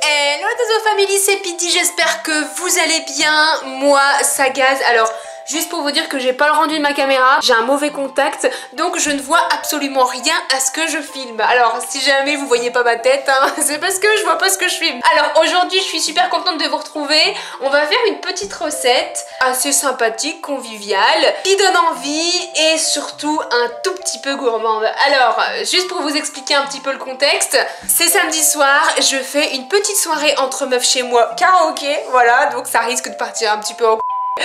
Hello Tazo Family, c'est Pidi, j'espère que vous allez bien. Moi, ça gaze. Alors, juste pour vous dire que j'ai pas le rendu de ma caméra, j'ai un mauvais contact, donc je ne vois absolument rien à ce que je filme. Alors, si jamais vous voyez pas ma tête, hein, c'est parce que je vois pas ce que je filme. Alors, aujourd'hui, je suis super contente de vous retrouver. On va faire une petite recette assez sympathique, conviviale, qui donne envie et surtout un tout petit peu gourmande. Alors, juste pour vous expliquer un petit peu le contexte, c'est samedi soir, je fais une petite soirée entre meufs chez moi, karaoké, voilà, donc ça risque de partir un petit peu en...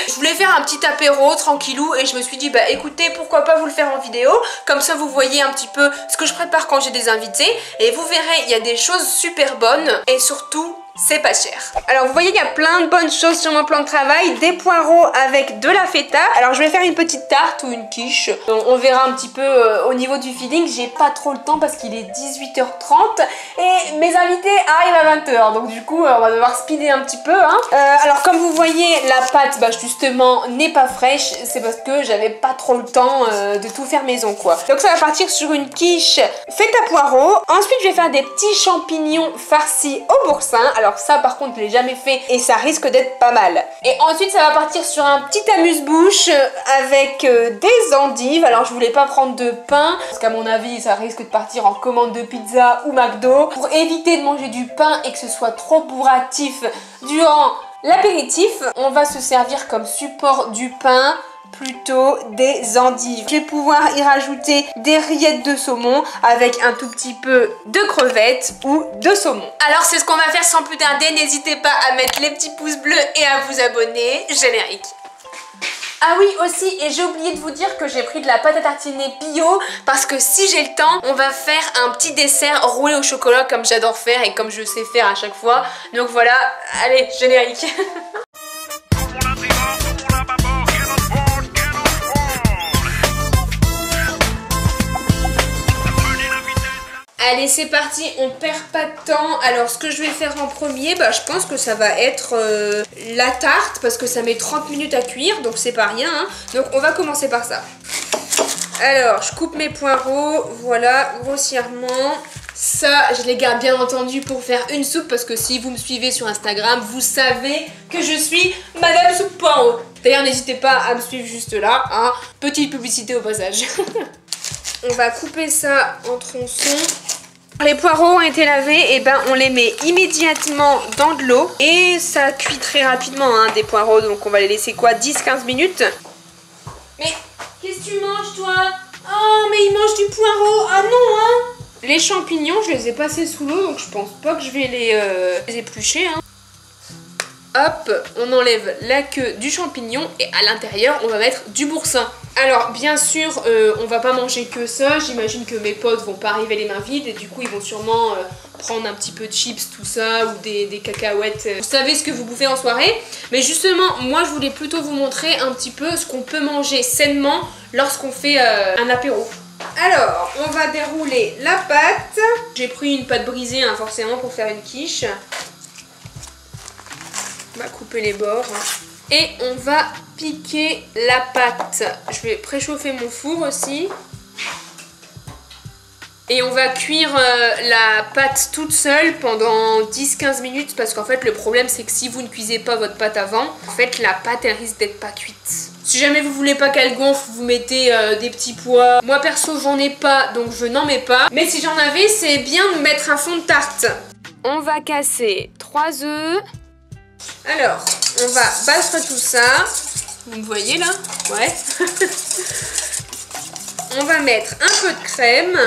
Je voulais faire un petit apéro tranquillou et je me suis dit bah écoutez, pourquoi pas vous le faire en vidéo, comme ça vous voyez un petit peu ce que je prépare quand j'ai des invités et vous verrez, il y a des choses super bonnes et surtout c'est pas cher. Alors vous voyez, il y a plein de bonnes choses sur mon plan de travail, des poireaux avec de la feta. Alors je vais faire une petite tarte ou une quiche, on verra un petit peu au niveau du feeling. J'ai pas trop le temps parce qu'il est 18h30 et mes invités arrivent à 20h, donc du coup on va devoir speeder un petit peu hein. Alors comme vous voyez, la pâte bah, justement n'est pas fraîche, c'est parce que j'avais pas trop le temps de tout faire maison quoi. Donc ça va partir sur une quiche feta poireaux. Ensuite je vais faire des petits champignons farcis au boursin. Alors ça par contre je l'ai jamais fait et ça risque d'être pas mal. Et ensuite ça va partir sur un petit amuse-bouche avec des endives. Alors je voulais pas prendre de pain parce qu'à mon avis ça risque de partir en commande de pizza ou McDo. Pour éviter de manger du pain et que ce soit trop bourratif durant l'apéritif, on va se servir comme support du pain plutôt des endives. Je vais pouvoir y rajouter des rillettes de saumon avec un tout petit peu de crevettes ou de saumon. Alors c'est ce qu'on va faire sans plus tarder, n'hésitez pas à mettre les petits pouces bleus et à vous abonner. Générique. Ah oui aussi, et j'ai oublié de vous dire que j'ai pris de la pâte à tartiner bio parce que si j'ai le temps, on va faire un petit dessert roulé au chocolat comme j'adore faire et comme je sais faire à chaque fois. Donc voilà, allez, générique. Allez c'est parti, on perd pas de temps. Alors ce que je vais faire en premier, bah, je pense que ça va être la tarte parce que ça met 30 minutes à cuire, donc c'est pas rien hein. Donc on va commencer par ça. Alors je coupe mes poireaux, voilà, grossièrement. Ça je les garde bien entendu pour faire une soupe parce que si vous me suivez sur Instagram, vous savez que je suis Madame Soupe Poireaux. D'ailleurs n'hésitez pas à me suivre juste là, hein. Petite publicité au passage. On va couper ça en tronçons. Les poireaux ont été lavés, et ben on les met immédiatement dans de l'eau. Et ça cuit très rapidement hein, des poireaux, donc on va les laisser quoi, 10-15 minutes. Mais qu'est-ce que tu manges toi? Oh mais il mange du poireau, ah non hein. Les champignons je les ai passés sous l'eau, donc je pense pas que je vais les éplucher hein. Hop, on enlève la queue du champignon et à l'intérieur on va mettre du boursin. Alors bien sûr on va pas manger que ça, j'imagine que mes potes vont pas arriver les mains vides et du coup ils vont sûrement prendre un petit peu de chips tout ça ou des cacahuètes. Vous savez ce que vous bouffez en soirée, mais justement moi je voulais plutôt vous montrer un petit peu ce qu'on peut manger sainement lorsqu'on fait un apéro. Alors on va dérouler la pâte, j'ai pris une pâte brisée hein, forcément pour faire une quiche. On va couper les bords et on va piquer la pâte. Je vais préchauffer mon four aussi. Et on va cuire la pâte toute seule pendant 10-15 minutes parce qu'en fait le problème c'est que si vous ne cuisez pas votre pâte avant, en fait la pâte elle risque d'être pas cuite. Si jamais vous voulez pas qu'elle gonfle, vous mettez des petits pois. Moi perso j'en ai pas donc je n'en mets pas. Mais si j'en avais, c'est bien de mettre un fond de tarte. On va casser 3 œufs. Alors, on va battre tout ça. Vous me voyez là? Ouais. On va mettre un peu de crème.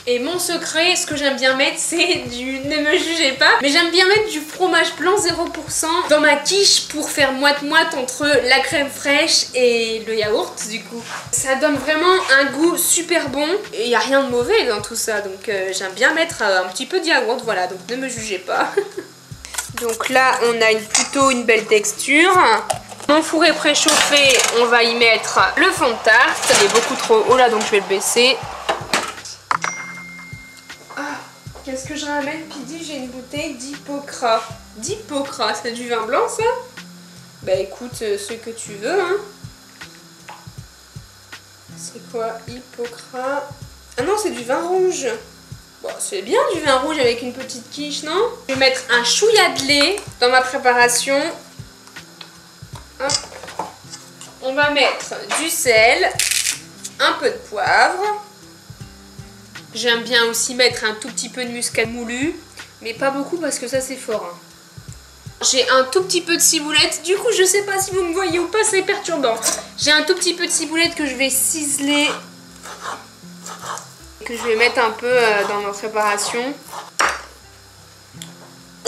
Et mon secret, ce que j'aime bien mettre, c'est du... Ne me jugez pas, mais j'aime bien mettre du fromage blanc 0% dans ma quiche pour faire moite-moite entre la crème fraîche et le yaourt du coup. Ça donne vraiment un goût super bon et il n'y a rien de mauvais dans tout ça, donc j'aime bien mettre un petit peu de yaourt, voilà, donc ne me jugez pas. Donc là, on a plutôt une belle texture. Mon four est préchauffé, on va y mettre le fond de tarte. Il est beaucoup trop haut là, donc je vais le baisser. Qu'est-ce que je ramène? Pidi, j'ai une bouteille d'Hippocras. D'Hippocras, c'est du vin blanc ça? Bah écoute, ce que tu veux hein. C'est quoi Hippocras? Ah non, c'est du vin rouge. Bon, c'est bien du vin rouge avec une petite quiche, non? Je vais mettre un chouïa de lait dans ma préparation. Hop. On va mettre du sel, un peu de poivre. J'aime bien aussi mettre un tout petit peu de muscade moulu, mais pas beaucoup parce que ça c'est fort. Hein. J'ai un tout petit peu de ciboulette, du coup je sais pas si vous me voyez ou pas, c'est perturbant. J'ai un tout petit peu de ciboulette que je vais ciseler, que je vais mettre un peu dans ma préparation.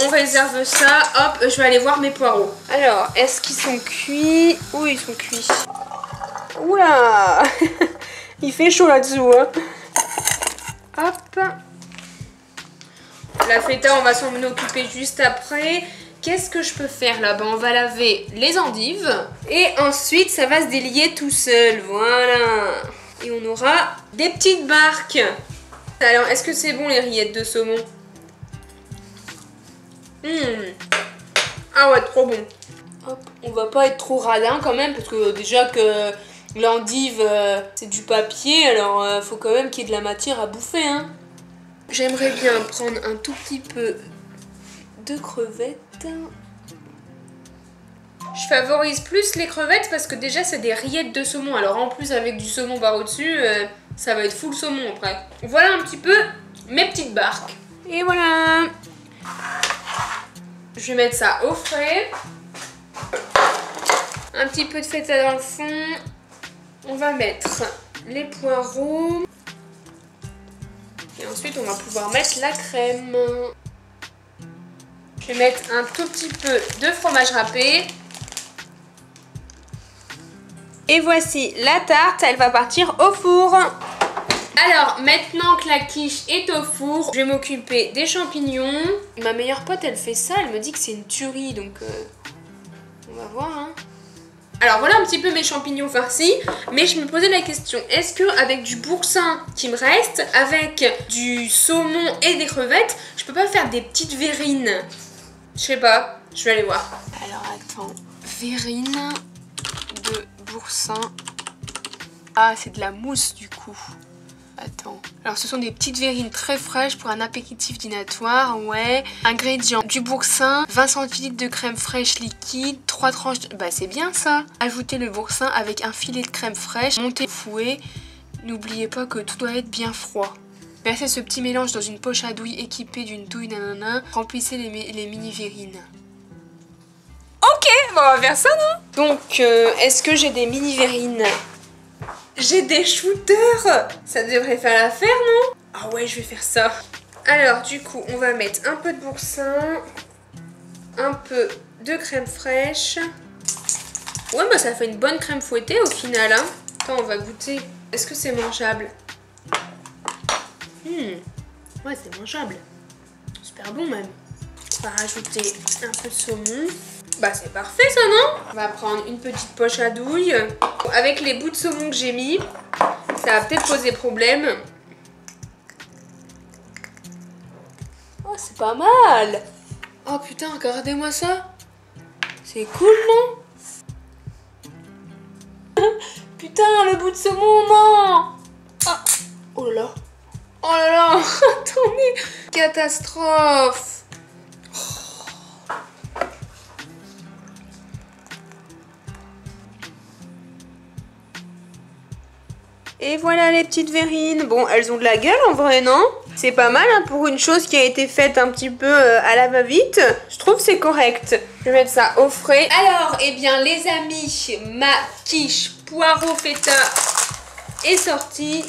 On réserve ça, hop, je vais aller voir mes poireaux. Alors, est-ce qu'ils sont cuits? Oui, ils sont cuits. Oula. Il fait chaud là-dessous, hein. Hop. La feta, on va s'en occuper juste après. Qu'est-ce que je peux faire là-bas? On va laver les endives. Et ensuite, ça va se délier tout seul. Voilà. Et on aura des petites barques. Alors, est-ce que c'est bon les rillettes de saumon? Ah ouais, trop bon. Hop. On va pas être trop radin quand même, parce que déjà que l'endive, c'est du papier, alors faut quand même qu'il y ait de la matière à bouffer. Hein. J'aimerais bien prendre un tout petit peu de crevettes. Je favorise plus les crevettes parce que déjà c'est des rillettes de saumon. Alors en plus avec du saumon barre au-dessus, ça va être full saumon après. Voilà un petit peu mes petites barques. Et voilà. Je vais mettre ça au frais. Un petit peu de feta dans le fond. On va mettre les poireaux. Et ensuite on va pouvoir mettre la crème. Je vais mettre un tout petit peu de fromage râpé. Et voici la tarte, elle va partir au four. Alors, maintenant que la quiche est au four, je vais m'occuper des champignons. Ma meilleure pote, elle fait ça, elle me dit que c'est une tuerie, donc on va voir. Hein. Alors voilà un petit peu mes champignons farcis, mais je me posais la question, est-ce que avec du boursin qui me reste, avec du saumon et des crevettes, je peux pas faire des petites verrines? Je sais pas, je vais aller voir. Alors attends, verrine de boursin. Ah, c'est de la mousse du coup. Attends. Alors ce sont des petites verrines très fraîches pour un apéritif dînatoire, ouais. Ingrédients, du boursin, 20 centilitres de crème fraîche liquide, 3 tranches de... Bah c'est bien ça. Ajoutez le boursin avec un filet de crème fraîche, montez le fouet. N'oubliez pas que tout doit être bien froid. Versez ce petit mélange dans une poche à douille équipée d'une douille nanana. Remplissez les mini verrines. Ok, bon, on va faire ça, non? Donc, est-ce que j'ai des mini verrines? J'ai des shooters. Ça devrait faire l'affaire, non? Ah ouais, je vais faire ça. Alors, du coup, on va mettre un peu de boursin, un peu de crème fraîche. Ouais, bah ça fait une bonne crème fouettée au final, hein. Attends, on va goûter. Est-ce que c'est mangeable? Ouais, c'est mangeable. Super bon même. On va rajouter un peu de saumon. Bah c'est parfait ça, non? On va prendre une petite poche à douille. Avec les bouts de saumon que j'ai mis, ça va peut-être poser problème. Oh, c'est pas mal. Oh putain, regardez-moi ça. C'est cool, non? Putain, le bout de saumon, non. Ah. Oh là là. Oh là là. Attendez. Catastrophe. Et voilà les petites verrines. Bon, elles ont de la gueule en vrai, non? C'est pas mal hein, pour une chose qui a été faite un petit peu à la va-vite. Je trouve que c'est correct. Je vais mettre ça au frais. Alors, eh bien les amis, ma quiche poireau feta est sortie.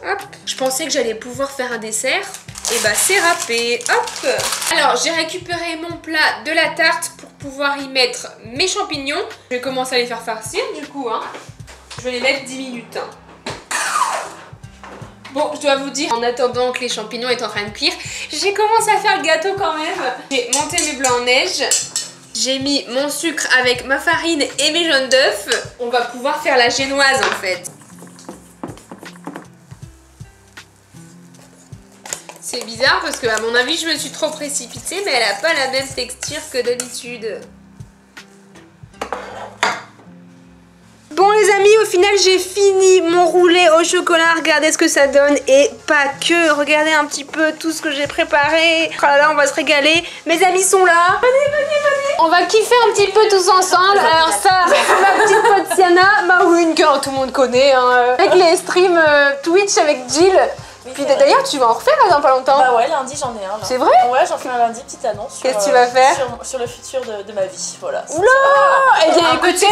Hop. Je pensais que j'allais pouvoir faire un dessert. Et bah c'est râpé. Hop. Alors, j'ai récupéré mon plat de la tarte pour pouvoir y mettre mes champignons. Je vais commencer à les faire farcir du coup, hein. Je vais les mettre 10 minutes. Bon, je dois vous dire, en attendant que les champignons est en train de cuire, j'ai commencé à faire le gâteau quand même. J'ai monté mes blancs en neige. J'ai mis mon sucre avec ma farine et mes jaunes d'œufs. On va pouvoir faire la génoise en fait. C'est bizarre parce que à mon avis, je me suis trop précipitée, mais elle n'a pas la même texture que d'habitude. Bon les amis, au final j'ai fini mon roulé au chocolat. Regardez ce que ça donne et pas que. Regardez un petit peu tout ce que j'ai préparé. Oh là là, on va se régaler. Mes amis sont là. Venez. On va kiffer un petit peu tous ensemble. Alors ça, ma petite pote Sienna, ma win que tout le monde connaît. Hein, avec les streams Twitch avec Jill. Oui, puis d'ailleurs, tu vas en refaire là, dans pas longtemps. Bah ouais, lundi j'en ai un là. C'est vrai? Ouais, j'en fais un lundi, petite annonce. Qu'est-ce que tu vas faire? Sur le futur de ma vie, voilà. Oula! Eh bien écoutez,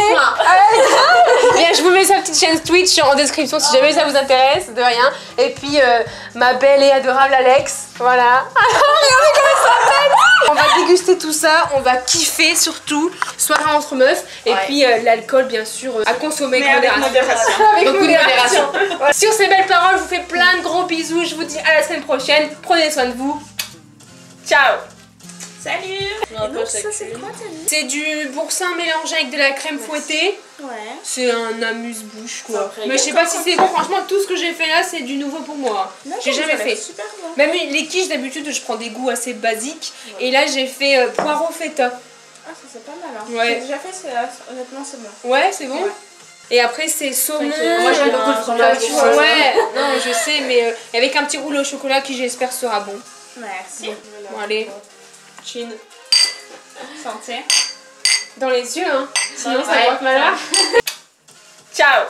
bien, je vous mets sa petite chaîne Twitch en description si jamais ça vous intéresse, de rien. Et puis ma belle et adorable Alex, voilà. Regardez comment ça s'appelle! On va déguster tout ça, on va kiffer surtout, soirée entre meufs. Et puis l'alcool bien sûr à consommer avec modération. Avec modération. Voilà. Sur ces belles paroles, je vous fais plein de gros bisous, je vous dis à la semaine prochaine, prenez soin de vous. Ciao! Salut! Donc ça c'est quoi t'as dit? C'est du boursin mélangé avec de la crème fouettée. Ouais. C'est un amuse-bouche quoi. C'est un Mais je sais pas si c'est bon, franchement tout ce que j'ai fait là c'est du nouveau pour moi. J'ai jamais fait. Super bon. Même les quiches d'habitude je prends des goûts assez basiques. Et là j'ai fait poireau feta. Ah ça c'est pas mal hein. Ouais. J'ai déjà fait, honnêtement c'est bon. Ouais c'est bon. Ouais. Et après c'est saumon. Moi j'aime beaucoup le fromage. Ouais, non je sais mais avec un petit rouleau au chocolat qui j'espère sera bon. Merci. Bon allez, chin. Santé. Dans les yeux hein. Sinon ça Ouais. porte malheur. Ciao.